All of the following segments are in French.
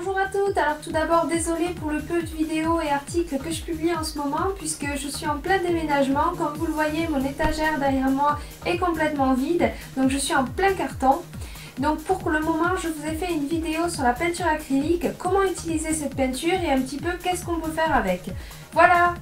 Bonjour à toutes, alors tout d'abord désolée pour le peu de vidéos et articles que je publie en ce moment puisque je suis en plein déménagement. Comme vous le voyez, mon étagère derrière moi est complètement vide, donc je suis en plein carton. Donc pour le moment, je vous ai fait une vidéo sur la peinture acrylique, comment utiliser cette peinture et un petit peu qu'est-ce qu'on peut faire avec. Voilà!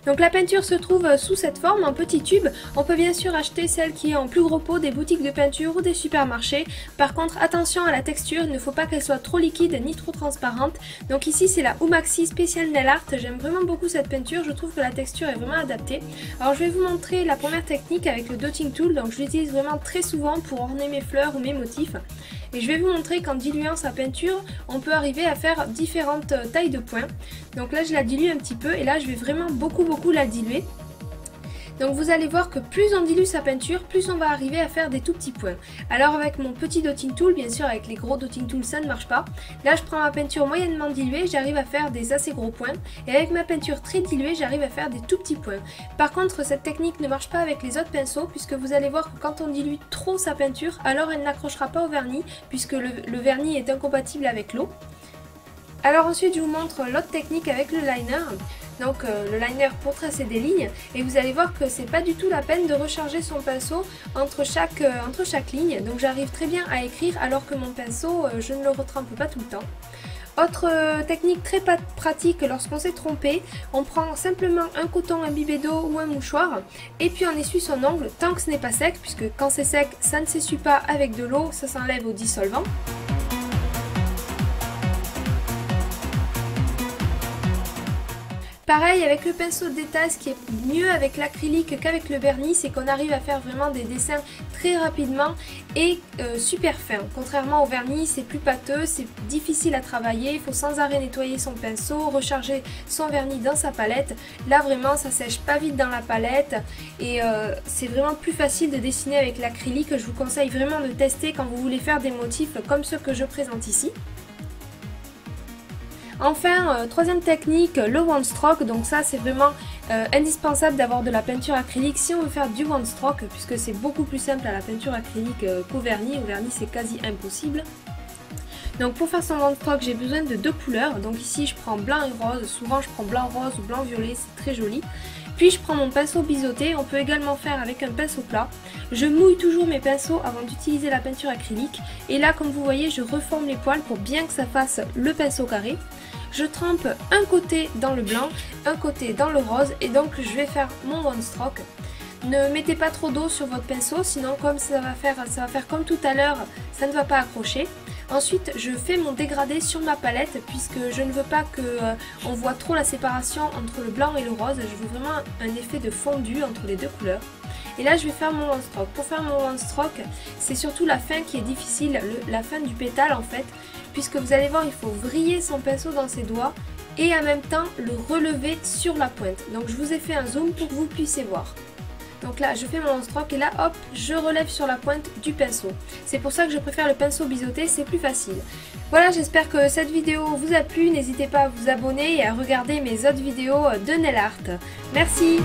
Donc la peinture se trouve sous cette forme, en petit tube. On peut bien sûr acheter celle qui est en plus gros pot des boutiques de peinture ou des supermarchés. Par contre, attention à la texture, il ne faut pas qu'elle soit trop liquide ni trop transparente. Donc ici c'est la Umaxi Special Nail Art. J'aime vraiment beaucoup cette peinture, je trouve que la texture est vraiment adaptée. Alors je vais vous montrer la première technique avec le dotting tool. Donc je l'utilise vraiment très souvent pour orner mes fleurs ou mes motifs. Et je vais vous montrer qu'en diluant sa peinture, on peut arriver à faire différentes tailles de points. Donc là je la dilue un petit peu et là je vais vraiment beaucoup la diluer. Donc vous allez voir que plus on dilue sa peinture, plus on va arriver à faire des tout petits points. Alors avec mon petit dotting tool, bien sûr avec les gros dotting tools ça ne marche pas. Là je prends ma peinture moyennement diluée, j'arrive à faire des assez gros points. Et avec ma peinture très diluée, j'arrive à faire des tout petits points. Par contre cette technique ne marche pas avec les autres pinceaux, puisque vous allez voir que quand on dilue trop sa peinture, alors elle n'accrochera pas au vernis, puisque le vernis est incompatible avec l'eau. Alors ensuite je vous montre l'autre technique avec le liner. Donc le liner pour tracer des lignes, et vous allez voir que c'est pas du tout la peine de recharger son pinceau entre chaque ligne. Donc j'arrive très bien à écrire alors que mon pinceau je ne le retrempe pas tout le temps. Autre technique très pratique lorsqu'on s'est trompé, on prend simplement un coton imbibé d'eau ou un mouchoir et puis on essuie son ongle tant que ce n'est pas sec, puisque quand c'est sec ça ne s'essuie pas avec de l'eau, ça s'enlève au dissolvant. Pareil avec le pinceau de détail, ce qui est mieux avec l'acrylique qu'avec le vernis, c'est qu'on arrive à faire vraiment des dessins très rapidement et super fins. Contrairement au vernis, c'est plus pâteux, c'est difficile à travailler, il faut sans arrêt nettoyer son pinceau, recharger son vernis dans sa palette. Là vraiment ça sèche pas vite dans la palette et c'est vraiment plus facile de dessiner avec l'acrylique. Je vous conseille vraiment de tester quand vous voulez faire des motifs comme ceux que je présente ici. Enfin, troisième technique, le one stroke. Donc ça c'est vraiment indispensable d'avoir de la peinture acrylique si on veut faire du one stroke, puisque c'est beaucoup plus simple à la peinture acrylique qu'au vernis. Au vernis c'est quasi impossible. Donc pour faire son one stroke j'ai besoin de deux couleurs. Donc ici je prends blanc et rose, souvent je prends blanc rose ou blanc violet, c'est très joli. Puis je prends mon pinceau biseauté, on peut également faire avec un pinceau plat. Je mouille toujours mes pinceaux avant d'utiliser la peinture acrylique. Et là comme vous voyez je reforme les poils pour bien que ça fasse le pinceau carré. Je trempe un côté dans le blanc, un côté dans le rose et donc je vais faire mon one stroke. Ne mettez pas trop d'eau sur votre pinceau, sinon comme ça va faire comme tout à l'heure, ça ne va pas accrocher. Ensuite je fais mon dégradé sur ma palette puisque je ne veux pas qu'on voit trop la séparation entre le blanc et le rose. Je veux vraiment un effet de fondu entre les deux couleurs. Et là je vais faire mon one stroke. Pour faire mon one stroke, c'est surtout la fin qui est difficile, la fin du pétale en fait, puisque vous allez voir il faut vriller son pinceau dans ses doigts et en même temps le relever sur la pointe. Donc je vous ai fait un zoom pour que vous puissiez voir. Donc là je fais mon one stroke et là hop je relève sur la pointe du pinceau. C'est pour ça que je préfère le pinceau biseauté, c'est plus facile. Voilà, j'espère que cette vidéo vous a plu, n'hésitez pas à vous abonner et à regarder mes autres vidéos de nail art. Merci.